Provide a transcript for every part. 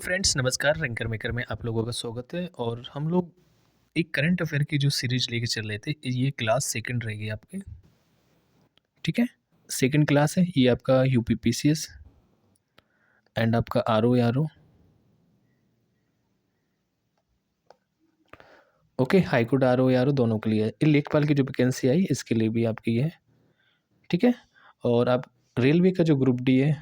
Friends नमस्कार। Ranker maker में आप लोगों का स्वागत है और हम लोग एक करंट अफेयर की जो सीरीज लेके चल रहे थे, ये क्लास सेकंड रहेगी आपके। ठीक है, सेकंड क्लास है ये आपका यूपीपीसीएस एंड आपका आरओ। ओके, हाईकोर्ट आरओ दोनों के लिए है। ये लेखपाल की जो वैकेंसी आई इसके लिए भी आपकी है। ठीक है, और आप रेलवे का जो ग्रुप डी है,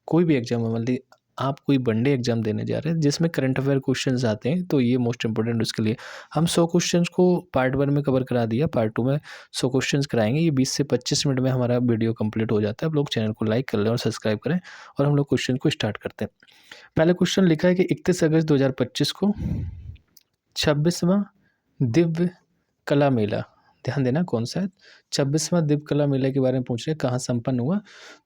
कोई भी एग्जाम है, मतलब आप कोई वनडे एग्जाम देने जा रहे हैं जिसमें करंट अफेयर क्वेश्चंस आते हैं, तो ये मोस्ट इंपॉर्टेंट उसके लिए हम 100 क्वेश्चंस को पार्ट 1 में कवर करा दिया। पार्ट 2 में 100 क्वेश्चंस कराएंगे। ये 20 से 25 मिनट में हमारा वीडियो कंप्लीट हो जाता है। आप लोग चैनल को लाइक कर लें और सब्सक्राइब करें और हम लोग क्वेश्चन को स्टार्ट करते हैं। पहले क्वेश्चन लिखा है कि 31 अगस्त 2025 को 26वां दिव्य कला मेला, ध्यान देना कौन सा है, 26वां दिव्य कला मेला के बारे में पूछ रहे हैं, कहाँ संपन्न हुआ।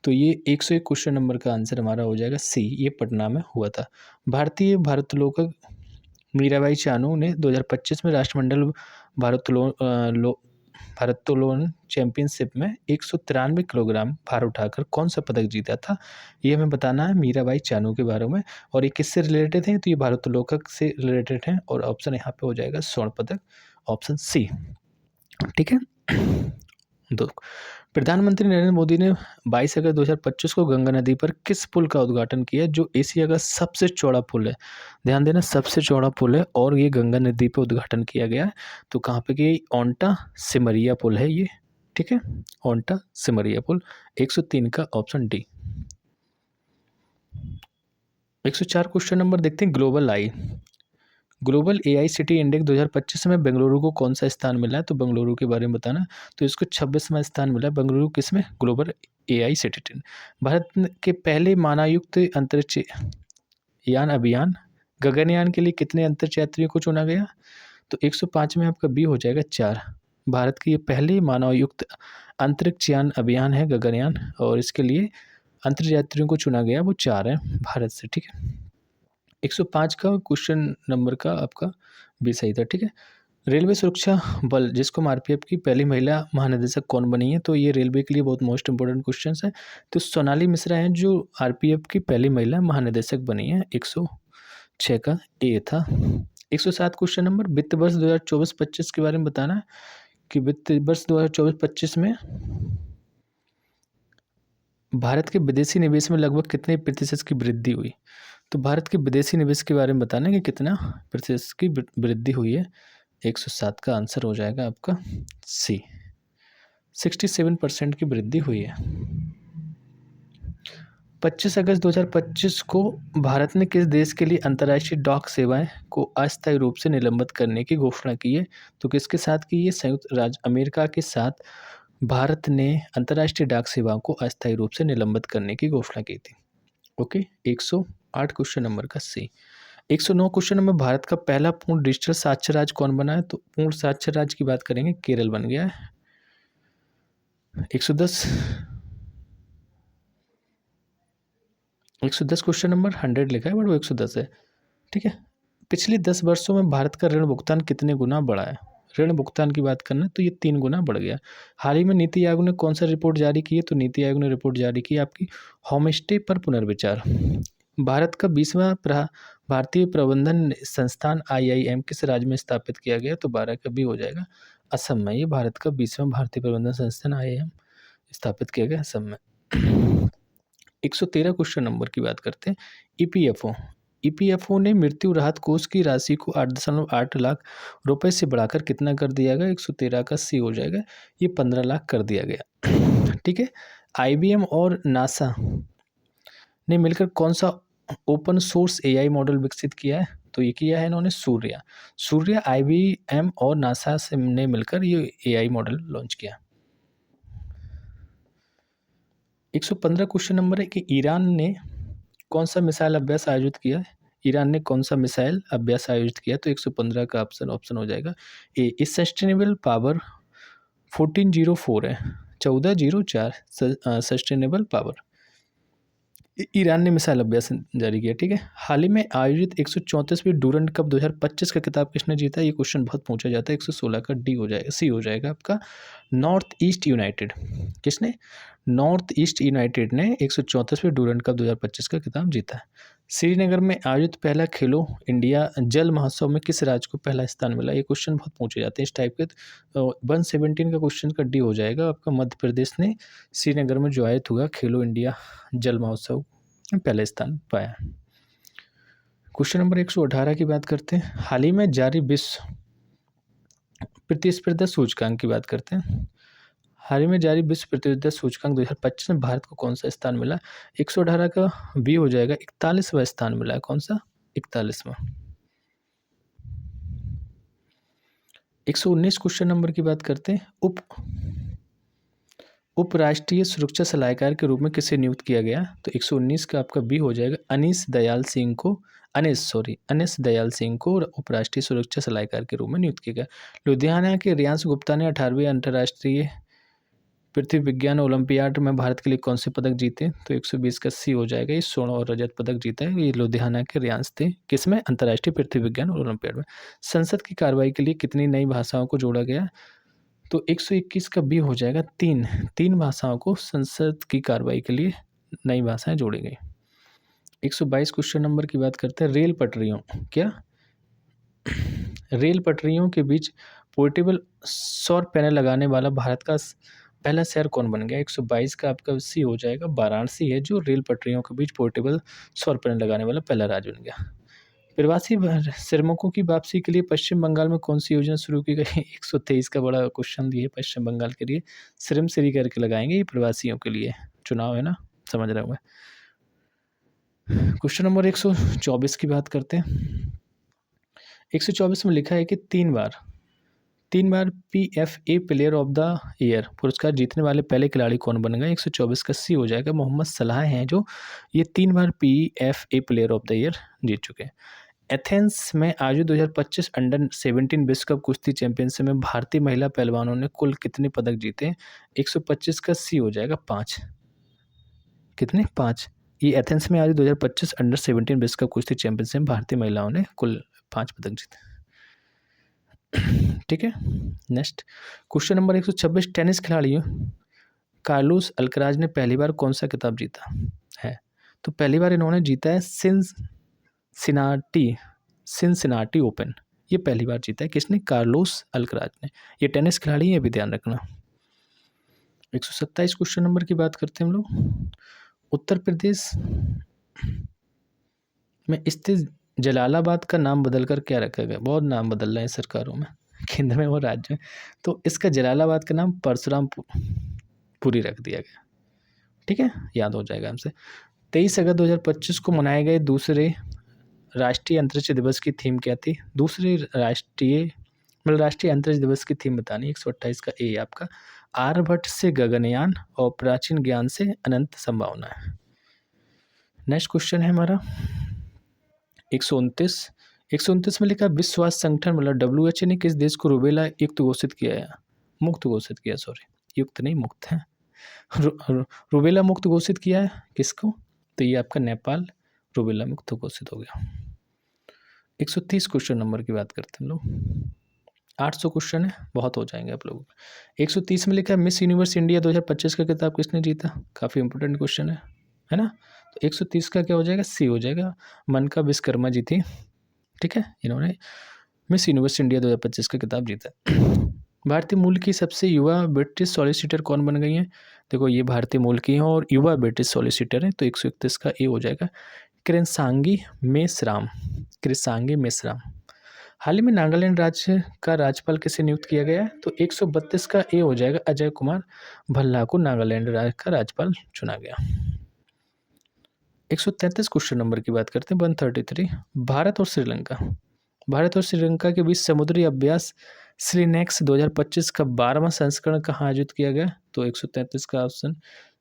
तो ये 101 क्वेश्चन नंबर का आंसर हमारा हो जाएगा सी, ये पटना में हुआ था। भारतीय भारोत्तोलक मीराबाई चानू ने 2025 में राष्ट्रमंडल भारोत्तोलन चैंपियनशिप में 193 किलोग्राम भार उठाकर कौन सा पदक जीता था। ये हमें बताना है मीराबाई चानू के बारे में, और ये किससे रिलेटेड हैं, तो ये भारोत्तोलक से रिलेटेड हैं और ऑप्शन यहाँ पे हो जाएगा स्वर्ण पदक, ऑप्शन सी। ठीक है। दो, प्रधानमंत्री नरेंद्र मोदी ने 22 अगस्त 2025 को गंगा नदी पर किस पुल का उद्घाटन किया जो एशिया का सबसे चौड़ा पुल है। ध्यान देना, सबसे चौड़ा पुल है और ये गंगा नदी पर उद्घाटन किया गया है। तो कहाँ पे किया, ओंटा सिमरिया पुल है ये। ठीक है, ओंटा सिमरिया पुल। 103 का ऑप्शन डी। 104 क्वेश्चन नंबर देखते हैं। ग्लोबल एआई सिटी इंडेक्स 2025 में बेंगलुरु को कौन सा स्थान मिला है, तो बेंगलुरु के बारे में बताना। तो इसको 26वां स्थान मिला है बेंगलुरु, किसमें, ग्लोबल एआई सिटी 10। भारत के पहले मानवयुक्त अंतरिक्ष यान अभियान गगनयान के लिए कितने अंतरिक्ष यात्रियों को चुना गया, तो 105 में आपका बी हो जाएगा 4। भारत की ये पहले मानवयुक्त अंतरिक्ष यान अभियान है गगनयान, और इसके लिए अंतरिक्ष यात्रियों को चुना गया वो 4 है भारत से। ठीक है, 105 का क्वेश्चन नंबर का आपका बी सही था। ठीक है, रेलवे सुरक्षा बल जिसको आरपीएफ की पहली महिला महानिदेशक कौन बनी है, तो ये रेलवे के लिए बहुत मोस्ट इंपॉर्टेंट क्वेश्चन है। तो सोनाली मिश्रा हैं जो आरपीएफ की पहली महिला महानिदेशक बनी है। 106 का ए था। 107 क्वेश्चन नंबर, वित्त वर्ष 2024-25 के बारे में बताना है कि वित्त वर्ष 2024-25 में भारत के विदेशी निवेश में लगभग कितने प्रतिशत की वृद्धि हुई। तो भारत के विदेशी निवेश के बारे में बताना है कि कितना प्रतिशत की वृद्धि हुई है। 107 का आंसर हो जाएगा आपका सी, 67% की वृद्धि हुई है। 25 अगस्त 2025 को भारत ने किस देश के लिए अंतर्राष्ट्रीय डाक सेवाएं को अस्थायी रूप से निलंबित करने की घोषणा की है, तो किसके साथ की है, संयुक्त राज्य अमेरिका के साथ भारत ने अंतर्राष्ट्रीय डाक सेवाओं को अस्थायी रूप से निलंबित करने की घोषणा की थी। ओके, 108 क्वेश्चन नंबर का सी। 109 क्वेश्चन नंबर, भारत का पहला पूर्ण डिजिटल साक्षर राज्य कौन बना है, तो पूर्ण साक्षर राज्य की बात करेंगे, केरल बन गया है। 110 क्वेश्चन नंबर 100 लिखा है बट वो 110 है। ठीक है, पिछले 10 वर्षों में भारत का ऋण भुगतान कितने गुना बढ़ा है। ऋण भुगतान की बात करना तो ये 3 गुना बढ़ गया। हाल ही में नीति आयोग ने कौन सा रिपोर्ट जारी की है, तो नीति आयोग ने रिपोर्ट जारी की आपकी होम स्टे पर पुनर्विचार। भारत का 20वां भारतीय प्रबंधन संस्थान आईआईएम किस राज्य में स्थापित किया गया, तो 12 का भी हो जाएगा असम में। ये भारत का 20वां भारतीय प्रबंधन संस्थान आईआईएम स्थापित किया गया असम में। 113 क्वेश्चन नंबर की बात करते हैं। ईपीएफओ ने मृत्यु राहत कोष की राशि को 8.8 लाख रुपए से बढ़ाकर कितना कर दिया गया, 113 का सी हो जाएगा, ये 15 लाख कर दिया गया। ठीक है, आईबीएम और नासा ने मिलकर कौन सा ओपन सोर्स एआई मॉडल विकसित किया है, तो ये किया है इन्होंने सूर्य आईबीएम और नासा से ने मिलकर ये एआई मॉडल लॉन्च किया। 115 क्वेश्चन नंबर है कि ईरान ने कौन सा मिसाइल अभ्यास आयोजित किया है, ईरान ने कौन सा मिसाइल अभ्यास आयोजित किया, तो 115 का ऑप्शन हो जाएगा ए। सस्टेनेबल पावर 1404 है, 1404 सस्टेनेबल पावर ईरान ने मिसाइल अभ्यास जारी किया। ठीक है, हाल ही में आयोजित 134वीं डूरंड कप 2025 का खिताब किसने जीता, ये क्वेश्चन बहुत पूछा जाता है। 116 का डी हो जाएगा, सी हो जाएगा आपका नॉर्थ ईस्ट यूनाइटेड। किसने, नॉर्थ ईस्ट यूनाइटेड ने 134वीं डूरंड कप 2025 का खिताब जीता है। श्रीनगर में आयोजित पहला खेलो इंडिया जल महोत्सव में किस राज्य को पहला स्थान मिला? ये क्वेश्चन बहुत पूछे जाते हैं इस टाइप के। 117 का क्वेश्चन का डी हो जाएगा आपका। मध्य प्रदेश ने श्रीनगर में जो आयोजित हुआ खेलो इंडिया जल महोत्सव में पहला स्थान पाया। क्वेश्चन नंबर 118 की बात करते हैं। हाल ही में जारी विश्व प्रतिस्पर्धा सूचकांक की बात करते हैं। हाल ही में जारी विश्व प्रतिस्पर्धा सूचकांक 2025 में भारत को कौन सा स्थान मिला? 118 का बी हो जाएगा, 41वां स्थान मिला है। कौन सा? 41वां। 119 क्वेश्चन नंबर की बात करते हैं। उपराष्ट्रीय सुरक्षा सलाहकार के रूप में किसे नियुक्त किया गया? तो 119 का आपका बी हो जाएगा, अनीस दयाल सिंह को उपराष्ट्रीय सुरक्षा सलाहकार के रूप में नियुक्त किया गया। लुधियाना के रियांश गुप्ता ने 18वीं अंतर्राष्ट्रीय पृथ्वी विज्ञान ओलंपियाड में भारत के लिए कौन से पदक जीते? तो 120 का सी हो जाएगा। ये स्वर्ण और रजत पदक जीता है। ये लुधियाना के रियांश थे। किसमें? अंतर्राष्ट्रीय पृथ्वी विज्ञान ओलंपियाड में। संसद की कार्रवाई के लिए कितनी नई भाषाओं को जोड़ा गया? तो 121 का बी हो जाएगा, तीन भाषाओं को संसद की कार्रवाई के लिए नई भाषाएं जोड़ी गई। 122 क्वेश्चन नंबर की बात करते हैं। रेल पटरियों के बीच पोर्टेबल सौर पैनल लगाने वाला भारत का पहला शहर कौन बन गया? 122 का आपका सी हो जाएगा, वाराणसी है जो रेल पटरियों के बीच पोर्टेबल सौर पैनल लगाने वाला पहला राज्य बन गया। प्रवासी श्रमिकों की वापसी के लिए पश्चिम बंगाल में कौन सी योजना शुरू की गई? 123 का बड़ा क्वेश्चन दिए पश्चिम बंगाल के लिए। श्रम श्री करके लगाएंगे ये प्रवासियों के लिए। चुनाव है ना, समझ रहा हूँ मैं। क्वेश्चन नंबर 124 की बात करते हैं। 124 में लिखा है कि तीन बार PFA player of the year पुरस्कार जीतने वाले पहले खिलाड़ी कौन बन गए? 124 का सी हो जाएगा, मोहम्मद सलाह हैं जो ये 3 बार PFA player of the year जीत चुके हैं। एथेंस में आयोजित 2025 अंडर 17 विश्व कप कुश्ती चैंपियनशिप में भारतीय महिला पहलवानों ने कुल कितने पदक जीते? 125 का सी हो जाएगा, 5। कितने? 5। ये एथेंस में आयोजित 2025 अंडर 17 विश्व कप कुश्ती चैंपियनशिप में भारतीय महिलाओं ने कुल 5 पदक जीते। ठीक है। Next question number 126। टेनिस खिलाड़ी कार्लोस अल्कराज ने पहली बार कौन सा खिताब जीता है? तो पहली बार इन्होंने जीता है सिनसिनाटी ओपन। ये पहली बार जीता है। किसने? कार्लोस अल्कराज ने। ये टेनिस खिलाड़ी है, भी ध्यान रखना। 127 क्वेश्चन नंबर की बात करते हैं हम लोग। उत्तर प्रदेश में स्थित जलालाबाद का नाम बदलकर क्या रखा गया? बहुत नाम बदल रहे हैं सरकारों में, केंद्र में और राज्य में। तो इसका जलालाबाद का नाम परशुरामपुरी रख दिया गया। ठीक है, याद हो जाएगा हमसे। 23 अगस्त 2025 को मनाए गए दूसरे राष्ट्रीय अंतरिक्ष दिवस की थीम क्या थी? राष्ट्रीय अंतरिक्ष दिवस की थीम बतानी। 128 का ए आपका, आर्यभट्ट से गगनयान और प्राचीन ज्ञान से अनंत संभावना है। नेक्स्ट क्वेश्चन है हमारा 129 में लिखा विश्व स्वास्थ्य संगठन मतलब WHO ने किस देश को रूबेला मुक्त घोषित किया सॉरी, युक्त नहीं, मुक्त है। रूबेला मुक्त घोषित किया है किसको? तो ये आपका नेपाल रूबेला मुक्त घोषित हो गया। 130 क्वेश्चन नंबर की बात करते हैं हम लोग। 800 क्वेश्चन है, बहुत हो जाएंगे आप लोगों को। 130 में लिखा है मिस यूनिवर्स इंडिया 2025 का खिताब किसने जीता? काफ़ी इंपॉर्टेंट क्वेश्चन है ना। तो 130 का क्या हो जाएगा? सी हो जाएगा, मनका विश्वकर्मा जी थी। ठीक है, इन्होंने मिस यूनिवर्स इंडिया 2025 का खिताब जीता। भारतीय मूल की सबसे युवा ब्रिटिश सॉलिसिटर कौन बन गई हैं? देखो ये भारतीय मूल की हैं और युवा ब्रिटिश सॉलिसिटर हैं। तो 131 का ए हो जाएगा, कृसांगी मेसराम। हाल ही में नागालैंड राज्य का राज्यपाल किसे नियुक्त किया गया है? तो 132 का ए हो जाएगा, अजय कुमार भल्ला को नागालैंड राज्य का राज्यपाल चुना गया। 133 क्वेश्चन नंबर की बात करते हैं। 133 भारत और श्रीलंका के बीच समुद्री अभ्यास श्रीनेक्स 2025 का 12वां संस्करण कहाँ आयोजित किया गया? तो 133 का ऑप्शन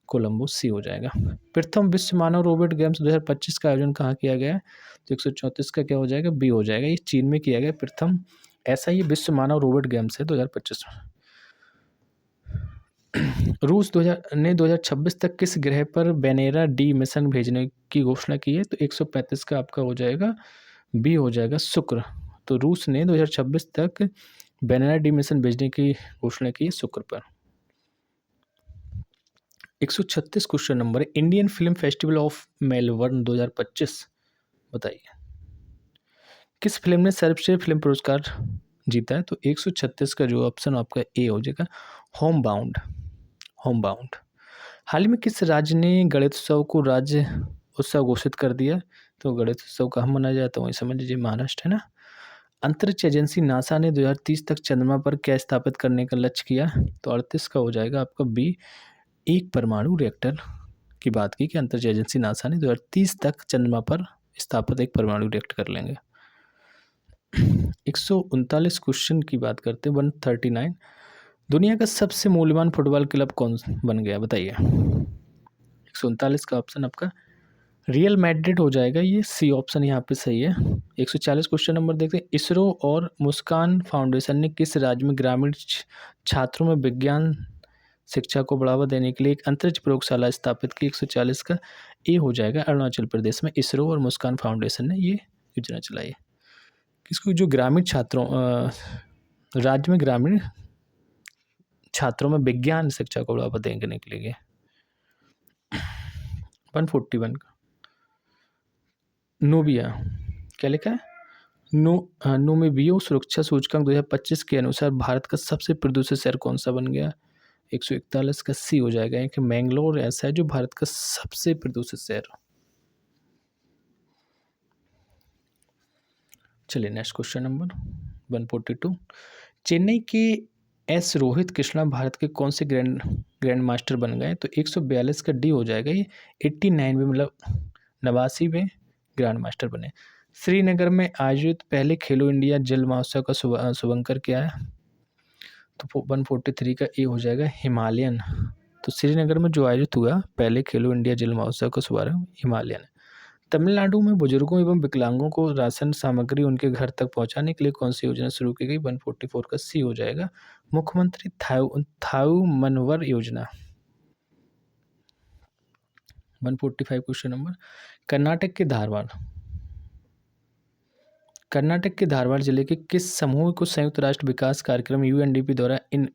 कोलंबो सी हो जाएगा। प्रथम विश्व मानव रोबोट गेम्स 2025 का आयोजन कहाँ किया गया है? तो 134 का क्या हो जाएगा? बी हो जाएगा। ये चीन में किया गया प्रथम ऐसा ही विश्व मानव रोबोट गेम्स है 2025 में। रूस 2026 तक किस ग्रह पर वेनेरा डी मिशन भेजने की घोषणा की है? तो 135 का आपका हो जाएगा, बी हो जाएगा, शुक्र। तो रूस ने 2026 तक वेनेरा डी मिशन भेजने की घोषणा की है शुक्र पर। 136 क्वेश्चन नंबर है। Indian film festival of Melbourne 2025 बताइए। किस फिल्म ने सर्वश्रेष्ठ फिल्म पुरस्कार जीता है? तो 136 का जो ऑप्शन आपका ए हो जाएगा, होम बाउंड। Home bound. हाल ही में किस राज्य ने गणेशोत्सव को राज्य उत्सव घोषित कर दिया? तो गणेशोत्सव कहाँ मनाया जाता है वही समझ लीजिए, महाराष्ट्र है ना। अंतरिक्ष एजेंसी नासा ने 2030 तक चंद्रमा पर क्या स्थापित करने का लक्ष्य किया? तो 38 का हो जाएगा आपका बी, एक परमाणु रिएक्टर की बात की कि अंतरिक्ष एजेंसी नासा ने 2030 तक चंद्रमा पर स्थापित एक परमाणु रिएक्टर कर लेंगे। 139 क्वेश्चन की बात करते हैं, 139। दुनिया का सबसे मूल्यवान फुटबॉल क्लब कौन बन गया बताइए। 139 का ऑप्शन आपका रियल मैड्रिड हो जाएगा, ये सी ऑप्शन यहाँ पे सही है। 140 क्वेश्चन नंबर देखते हैं। इसरो और मुस्कान फाउंडेशन ने किस राज्य में ग्रामीण छात्रों में विज्ञान शिक्षा को बढ़ावा देने के लिए एक अंतरिक्ष प्रयोगशाला स्थापित की? 140 का ए हो जाएगा, अरुणाचल प्रदेश में इसरो और मुस्कान फाउंडेशन ने ये योजना चलाई है। किसको? जो ग्रामीण छात्रों राज्य में ग्रामीण छात्रों में विज्ञान शिक्षा को बढ़ावा देने के लिए। 141 का नोबिया क्या लिखा है? नोमिबियो सुरक्षा सूचकांक 2025 के अनुसार भारत का सबसे प्रदूषित शहर कौन सा बन गया? 141 का सी हो जाएगा कि मैंगलोर ऐसा है जो भारत का सबसे प्रदूषित शहर। चलिए नेक्स्ट क्वेश्चन नंबर 142। चेन्नई के एस रोहित कृष्णा भारत के कौन से ग्रैंड मास्टर बन गए? तो 142 का डी हो जाएगा, ये 89 में मतलब 89 में ग्रैंड मास्टर बने। श्रीनगर में आयोजित पहले खेलो इंडिया जल महोत्सव का शुभंकर क्या है? तो 143 का ए हो जाएगा, हिमालयन। तो श्रीनगर में जो आयोजित हुआ पहले खेलो इंडिया जल महोत्सव का शुभारंभ हिमालयन। तमिलनाडु में बुजुर्गों एवं विकलांगों को राशन सामग्री उनके घर तक पहुंचाने के लिए कौन सी योजना शुरू की गई? 144 का सी हो जाएगा, मुख्यमंत्री थाऊ मनवर योजना। 145 क्वेश्चन नंबर। कर्नाटक के धारवाड़ जिले के किस समूह को संयुक्त राष्ट्र विकास कार्यक्रम यूएनडीपी द्वारा इन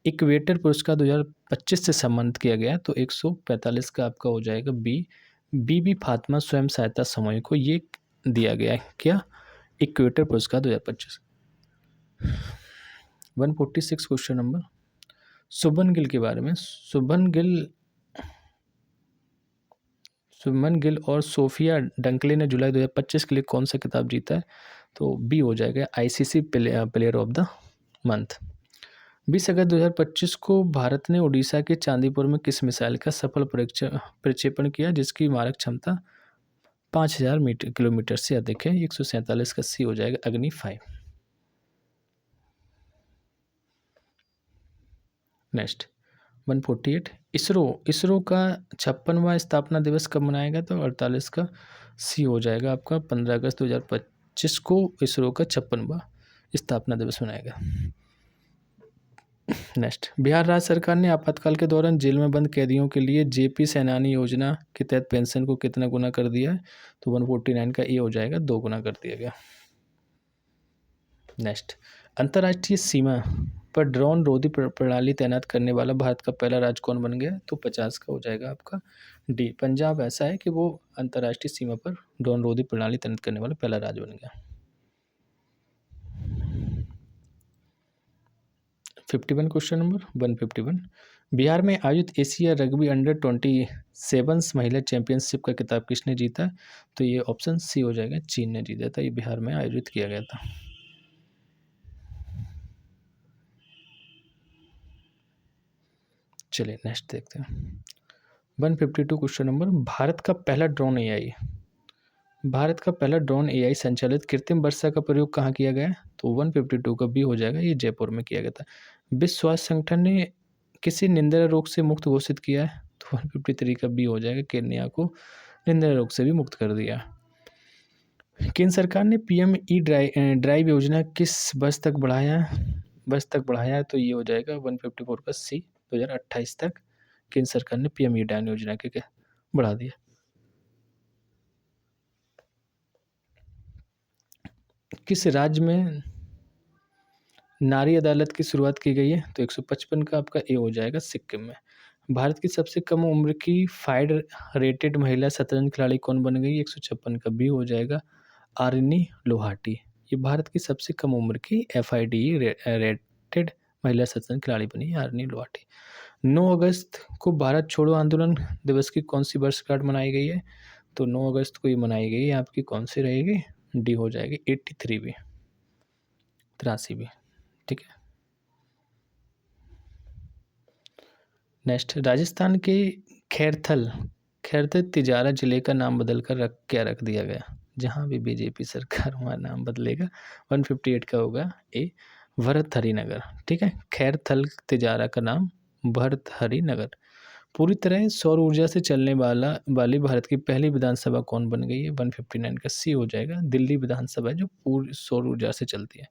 इक्वेटर पुरस्कार 2025 से सम्मानित किया गया? तो 145 का आपका हो जाएगा बी, बीबी फातिमा स्वयं सहायता समूह को ये दिया गया है क्या? इक्वेटर पुरस्कार 2025। 146 क्वेश्चन नंबर। शुभन गिल के बारे में। शुभन गिल और सोफिया डंकले ने जुलाई 2025 के लिए कौन सा खिताब जीता है? तो बी हो जाएगा, ICC player of the month. 20 अगस्त 2025 को भारत ने उड़ीसा के चांदीपुर में किस मिसाइल का सफल प्रक्षेपण किया जिसकी मारक क्षमता 5000 किलोमीटर से अधिक है? 147 का सी हो जाएगा, अग्नि 5। नेक्स्ट 148। इसरो का 56वां स्थापना दिवस कब मनाएगा? तो 48 का सी हो जाएगा आपका, 15 अगस्त 2025 को इसरो का 56वां स्थापना दिवस मनाएगा। नेक्स्ट, बिहार राज्य सरकार ने आपातकाल के दौरान जेल में बंद कैदियों के लिए जेपी सेनानी योजना के तहत पेंशन को कितना गुना कर दिया है? तो 149 का ए हो जाएगा, 2 गुना कर दिया गया। नेक्स्ट, अंतर्राष्ट्रीय सीमा पर ड्रोन रोधी प्रणाली तैनात करने वाला भारत का पहला राज्य कौन बन गया? तो 50 का हो जाएगा आपका डी, पंजाब ऐसा है कि वो अंतर्राष्ट्रीय सीमा पर ड्रोन रोधी प्रणाली तैनात करने वाला पहला राज्य बन गया। 51 क्वेश्चन नंबर 151। बिहार में आयोजित एशिया रग्बी अंडर 27 महिला चैंपियनशिप का खिताब किसने जीता? तो ये ऑप्शन सी हो जाएगा, चीन ने जीता था। ये बिहार में आयोजित किया गया था। चलिए नेक्स्ट देखते हैं 152 क्वेश्चन नंबर। भारत का पहला ड्रोन एआई संचालित कृत्रिम वर्षा का प्रयोग कहाँ किया गया? तो 152 का बी हो जाएगा, ये जयपुर में किया गया था। विश्व स्वास्थ्य संगठन ने किसी निंद्रा रोग से मुक्त घोषित किया है? तो 153 का बी हो जाएगा, केन्या को निंद्रा रोग से भी मुक्त कर दिया। केंद्र सरकार ने पीएम ई ड्राइव योजना किस वर्ष तक बढ़ाया? तो ये हो जाएगा 154 का सी, 2028 तक केंद्र सरकार ने पीएम ई ड्राइव योजना के बढ़ा दिया। किस राज्य में नारी अदालत की शुरुआत की गई है? तो 155 का आपका ए हो जाएगा, सिक्किम में। भारत की सबसे कम उम्र की फाइड रेटेड महिला शतरंज खिलाड़ी कौन बन गई? 156 का बी हो जाएगा आरिनी लोहाटी। ये भारत की सबसे कम उम्र की FIDE रेटेड महिला शतरंज खिलाड़ी बनी है आरिनी लोहाटी। 9 अगस्त को भारत छोड़ो आंदोलन दिवस की कौन सी वर्षगांठ मनाई गई है? तो 9 अगस्त को ये मनाई गई है, आपकी कौन सी रहेगी? डी हो जाएगी 83वीं, 83वीं। ठीक है। नेक्स्ट, राजस्थान के खैरथल खैरथल तिजारा जिले का नाम बदलकर क्या रख दिया गया? जहाँ भी बीजेपी सरकार वहाँ नाम बदलेगा। 158 का होगा ए भर्तहरि नगर। ठीक है, खैरथल तिजारा का नाम भर्तहरि नगर। पूरी तरह सौर ऊर्जा से चलने वाली भारत की पहली विधानसभा कौन बन गई है? 159 का सी हो जाएगा दिल्ली विधानसभा, जो पूरी सौर ऊर्जा से चलती है।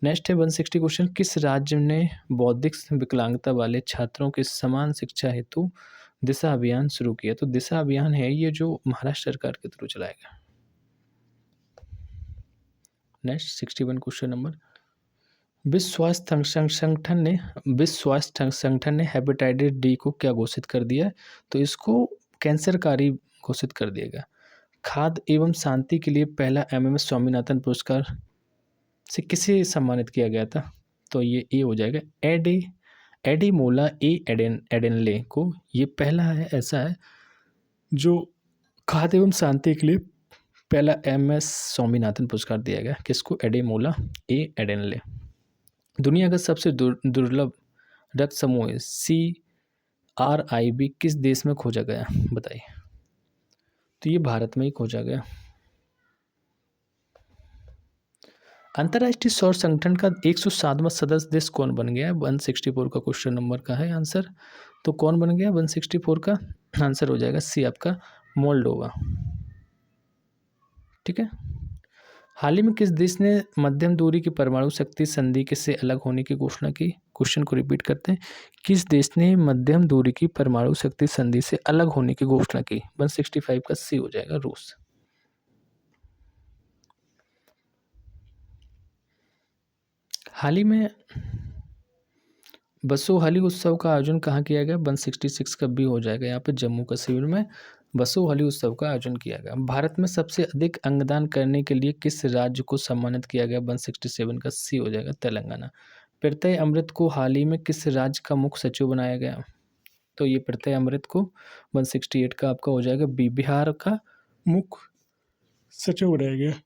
नेक्स्ट है 160 क्वेश्चन, किस राज्य ने बौद्धिक विकलांगता वाले छात्रों के समान शिक्षा हेतु दिशा अभियान शुरू किया? तो दिशा अभियान है ये जो महाराष्ट्र सरकार के थ्रू चलाया गया। नेक्स्ट 61 क्वेश्चन नंबर, विश्व स्वास्थ्य संगठन ने हेपेटाइटिस डी को क्या घोषित कर दिया? तो इसको कैंसरकारी घोषित कर दिया गया। खाद्य एवं शांति के लिए पहला MMS स्वामीनाथन पुरस्कार से किसे सम्मानित किया गया था? तो ये ए हो जाएगा एडेमोला एडेनले को। ये पहला है ऐसा है जो खाद्य एवं शांति के लिए पहला MS स्वामीनाथन पुरस्कार दिया गया। किसको? Ademola Adenle. दुनिया का सबसे दुर्लभ रक्त समूह CRIB किस देश में खोजा गया? बताइए। तो ये भारत में ही खोजा गया। अंतर्राष्ट्रीय सौर संगठन का 107वां सदस्य देश कौन बन गया है? 164 का क्वेश्चन नंबर का है आंसर। तो कौन बन गया 164 का? आंसर हो जाएगा सी आपका मोल्डोवा। ठीक है। हाल ही में किस देश ने मध्यम दूरी की परमाणु शक्ति संधि से अलग होने की घोषणा की? क्वेश्चन को रिपीट करते हैं, किस देश ने मध्यम दूरी की परमाणु शक्ति संधि से अलग होने की घोषणा की? 165 का सी हो जाएगा रूस। हाल ही में बसोहली उत्सव का आयोजन कहाँ किया गया? 166 का बी हो जाएगा यहाँ पे जम्मू कश्मीर में बसोहली उत्सव का आयोजन किया गया। भारत में सबसे अधिक अंगदान करने के लिए किस राज्य को सम्मानित किया गया? 167 का सी हो जाएगा तेलंगाना। प्रत्यय अमृत को हाल ही में किस राज्य का मुख्य सचिव बनाया गया? तो ये प्रत्यय अमृत को 168 का आपका हो जाएगा बिहार का मुख्य सचिव बनाया गया।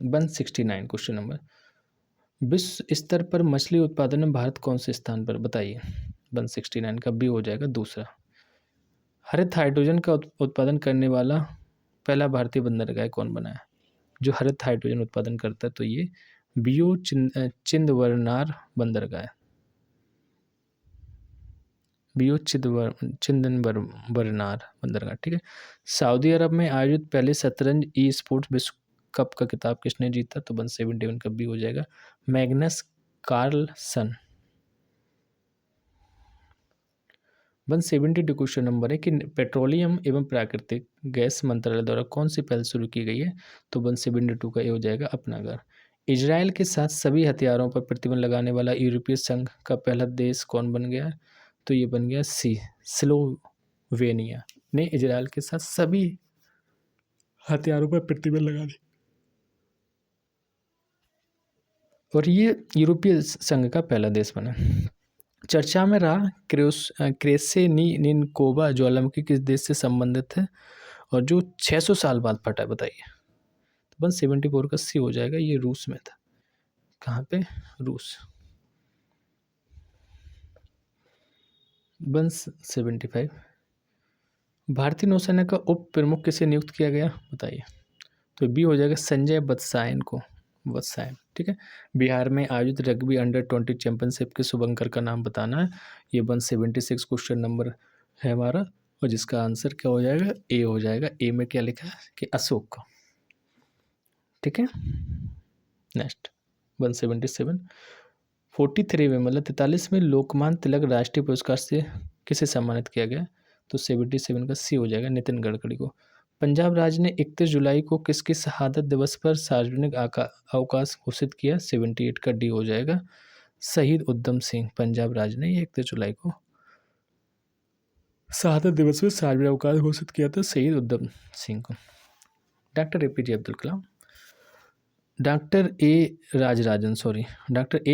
169 क्वेश्चन नंबर, विश्व स्तर पर मछली उत्पादन में भारत कौन से स्थान पर? बताइए। 169 का बी हो जाएगा दूसरा। हरित हाइड्रोजन का उत्पादन करने वाला पहला भारतीय बंदरगाह कौन बना है जो हरित हाइड्रोजन उत्पादन करता है? तो ये बियो चिंदवरनार बंदरगाह है। बियो चिंदवरनार बंदरगाह। ठीक है। सऊदी अरब में आयोजित पहले शतरंज स्पोर्ट्स विश्व कप का खिताब किसने जीता? तो 171 का बी हो जाएगा मैग्नस कार्लसन। 172 क्वेश्चन नंबर है कि पेट्रोलियम एवं प्राकृतिक गैस मंत्रालय द्वारा कौन सी पहल शुरू की गई है? तो 172 का ये हो जाएगा अपना घर। इजराइल के साथ सभी हथियारों पर प्रतिबंध लगाने वाला यूरोपीय संघ का पहला देश कौन बन गया? तो ये बन गया सी स्लोवेनिया ने इजराइल के साथ सभी हथियारों पर प्रतिबंध लगा दी और ये यूरोपीय संघ का पहला देश बना। चर्चा में रहा क्रेसेनिनकोवा ज्वालामुखी किस देश से संबंधित है और जो 600 साल बाद फटा है? बताइए। 174 का सी हो जाएगा, ये रूस में था। कहाँ पे? रूस। 175 भारतीय नौसेना का उप प्रमुख किसे नियुक्त किया गया? बताइए। तो बी हो जाएगा संजय बत्सायन को। बत्सायन। ठीक है। बिहार में आयोजित रग्बी अंडर-20 चैंपियनशिप के शुभंकर का नाम बताना है। ये 176 क्वेश्चन नंबर है हमारा और जिसका आंसर क्या हो जाएगा? ए हो जाएगा। ए में क्या लिखा है कि अशोक का। ठीक है। नेक्स्ट 177 43 में मतलब 43 में लोकमान्य तिलक राष्ट्रीय पुरस्कार से किसे सम्मानित किया गया? तो 77 का सी हो जाएगा नितिन गडकरी को। पंजाब राज्य ने 31 जुलाई को किसकी शहादत दिवस पर सार्वजनिक अवकाश घोषित किया? 78 का डी हो जाएगा शहीद उधम सिंह, पंजाब राज्य ने 31 जुलाई को शहादत दिवस में सार्वजनिक अवकाश घोषित किया था शहीद उधम सिंह को। Doctor APJ Abdul Kalam. Doctor A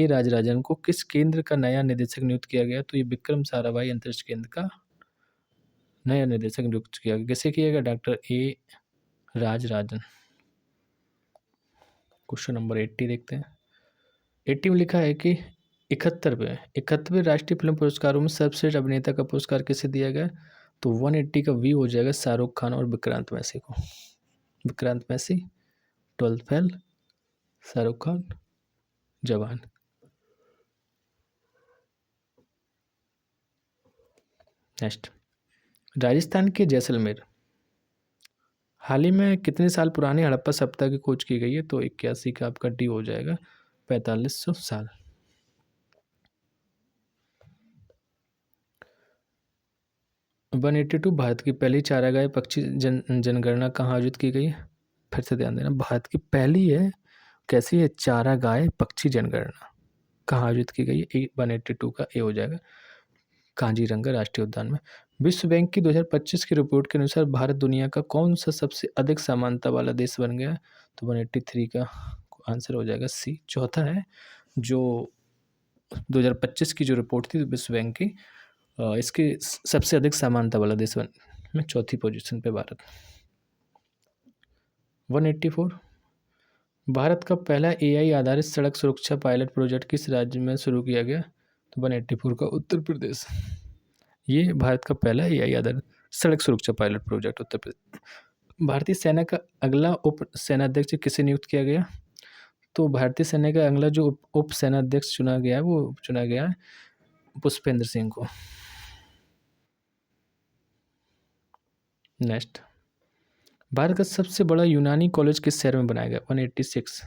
Rajarajan को किस केंद्र का नया निदेशक नियुक्त किया गया? तो ये विक्रम साराभाई अंतरिक्ष केंद्र का नया निदेशक नियुक्त किया गया। किसे किया गया? Doctor A Rajarajan. Question number 80 देखते हैं। 80 में लिखा है कि 71वें राष्ट्रीय फिल्म पुरस्कारों में सर्वश्रेष्ठ अभिनेता का पुरस्कार किसे दिया गया? तो 180 का वी हो जाएगा शाहरुख खान और विक्रांत मैसी को। विक्रांत मैसी 12th फेल, शाहरुख खान जवान। नेक्स्ट, राजस्थान के जैसलमेर हाल ही में कितने साल पुरानी हड़प्पा सभ्यता की खोज की गई है? तो 81 का आपका डी हो जाएगा 4500 साल। वन 82 भारत की पहली चारागाह पक्षी जनगणना कहाँ आयोजित की गई है? फिर से ध्यान देना, भारत की पहली है, कैसी है? चारागाह पक्षी जनगणना कहाँ आयोजित की गई है? 182 का ए हो जाएगा कांजीरंगा राष्ट्रीय उद्यान में। विश्व बैंक की 2025 की रिपोर्ट के अनुसार भारत दुनिया का कौन सा सबसे अधिक समानता वाला देश बन गया? तो 183 का आंसर हो जाएगा सी। चौथा है जो 2025 की जो रिपोर्ट थी विश्व बैंक की, इसके सबसे अधिक समानता वाला देश में चौथी पोजीशन पे भारत। 184, भारत का पहला एआई आधारित सड़क सुरक्षा पायलट प्रोजेक्ट किस राज्य में शुरू किया गया? तो 184 का उत्तर प्रदेश। ये भारत का पहला एआई आधारित सड़क सुरक्षा पायलट प्रोजेक्ट उत्तर प्रदेश। भारतीय सेना का अगला उप सेनाध्यक्ष किसे नियुक्त किया गया? तो भारतीय सेना का अगला जो उप सेनाध्यक्ष चुना गया है वो चुना गया है पुष्पेंद्र सिंह को। नेक्स्ट, भारत का सबसे बड़ा यूनानी कॉलेज किस शहर में बनाया गया? 186,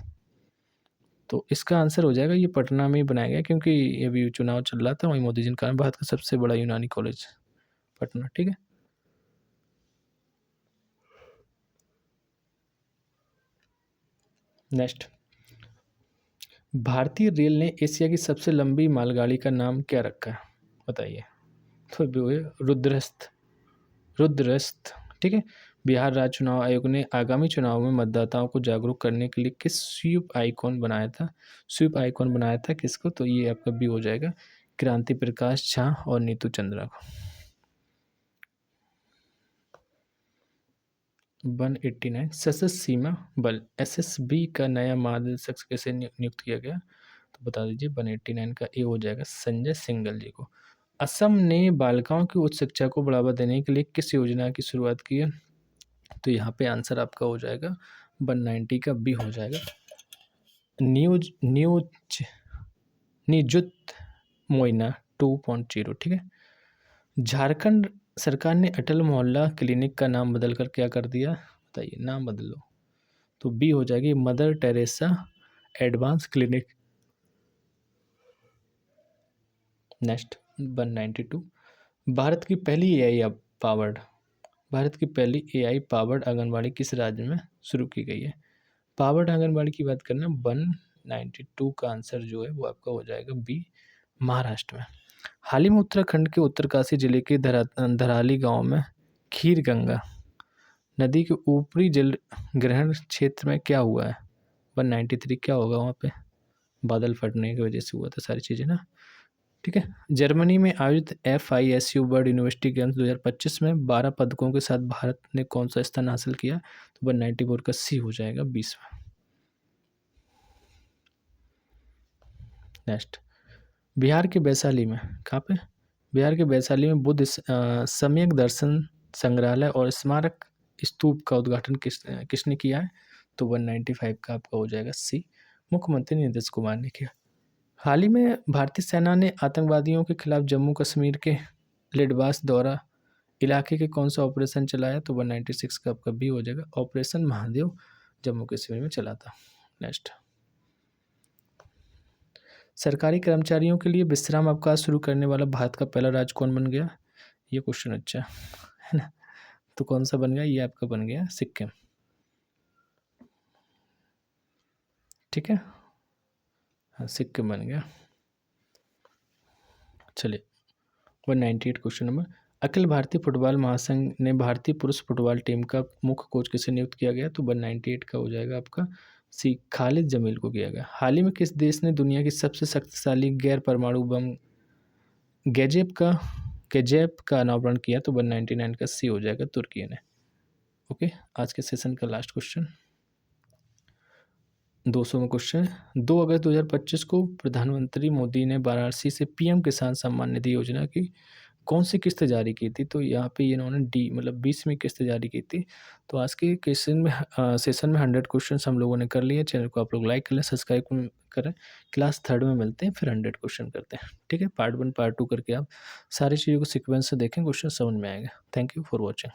तो इसका आंसर हो जाएगा ये पटना में ही बनाया गया, क्योंकि अभी चुनाव चल रहा था, वहीं मोदी जी ने कहा भारत का सबसे बड़ा यूनानी कॉलेज पटना। ठीक है, नेक्स्ट, भारतीय रेल ने एशिया की सबसे लंबी मालगाड़ी का नाम क्या रखा है? बताइए। तो वो है रुद्रस्थ। ठीक है, बिहार राज्य चुनाव आयोग ने आगामी चुनाव में मतदाताओं को जागरूक करने के लिए किस स्वीप आइकॉन बनाया था? स्वीप आइकॉन बनाया था किसको? तो ये आपका भी हो जाएगा क्रांति प्रकाश झा और नीतू चंद्रा को। 189, सशस्त्र सीमा बल एसएसबी का नया महानिदेशक कैसे नियुक्त किया गया? तो बता दीजिए। 189 का ए हो जाएगा संजय सिंघल जी को। असम ने बालिकाओं की उच्च शिक्षा को बढ़ावा देने के लिए किस योजना की शुरुआत की है? तो यहाँ पे आंसर आपका हो जाएगा 190 का बी हो जाएगा निजुत मोइना 2.0। ठीक है, झारखंड सरकार ने अटल मोहल्ला क्लिनिक का नाम बदलकर क्या कर दिया? बताइए, नाम बदल लो। तो बी हो जाएगी mother Teresa advance clinic. Next, 192, Bharat की पहली एआई पावर्ड आंगनबाड़ी किस राज्य में शुरू की गई है? पावर्ड आंगनबाड़ी की बात करना, 192 का आंसर जो है वो आपका हो जाएगा बी महाराष्ट्र में। हाल ही में उत्तराखंड के उत्तरकाशी जिले के धराली गांव में खीर गंगा नदी के ऊपरी जल ग्रहण क्षेत्र में क्या हुआ है? 193 क्या होगा वहाँ पे? बादल फटने की वजह से हुआ था सारी चीज़ें ना। ठीक है, जर्मनी में आयोजित FISU वर्ल्ड यूनिवर्सिटी गेम्स 2025 में 12 पदकों के साथ भारत ने कौन सा स्थान हासिल किया? तो 194 का सी हो जाएगा 20वां। नेक्स्ट, बिहार के वैशाली में, कहाँ पे? बिहार के वैशाली में बुद्ध सम्यक दर्शन संग्रहालय और स्मारक स्तूप का उद्घाटन किसने किया है? तो 195 का आपका हो जाएगा सी, मुख्यमंत्री नीतीश कुमार ने किया। हाल ही में भारतीय सेना ने आतंकवादियों के खिलाफ जम्मू कश्मीर के लिडवास दौरा इलाके के कौन सा ऑपरेशन चलाया? तो 196 का आपका बी हो जाएगा ऑपरेशन महादेव, जम्मू कश्मीर में चला था। नेक्स्ट, सरकारी कर्मचारियों के लिए विश्राम अवकाश शुरू करने वाला भारत का पहला राज्य कौन बन गया? ये क्वेश्चन अच्छा है ना। तो कौन सा बन गया? ये आपका बन गया सिक्किम। ठीक है, हाँ सिक्किम बन गया। चलिए 198 question number. Akhil Bharatiya football महासंघ ने भारतीय पुरुष फुटबॉल टीम का मुख्य कोच किसे नियुक्त किया गया? तो 198 का हो जाएगा आपका सी, खालिद जमील को किया गया। हाल ही में किस देश ने दुनिया की सबसे शक्तिशाली गैर परमाणु बम गैजेप का अनावरण किया? तो 199 का सी हो जाएगा, तुर्की ने। ओके, आज के सेशन का लास्ट क्वेश्चन 200वां क्वेश्चन। 2 अगस्त 2025 को प्रधानमंत्री मोदी ने वाराणसी से पीएम किसान सम्मान निधि योजना की कौन सी किस्त जारी की थी? तो यहाँ पे इन्होंने डी मतलब 20वीं किस्त जारी की थी। तो आज के सेशन में 100 क्वेश्चन हम लोगों ने कर लिए। चैनल को आप लोग लाइक कर लें, सब्सक्राइब करें। क्लास 3rd में मिलते हैं, फिर 100 क्वेश्चन करते हैं। ठीक है, पार्ट 1 पार्ट 2 करके आप सारी चीज़ों को सीक्वेंस से देखें, क्वेश्चन समझ में आएगा। Thank you for watching.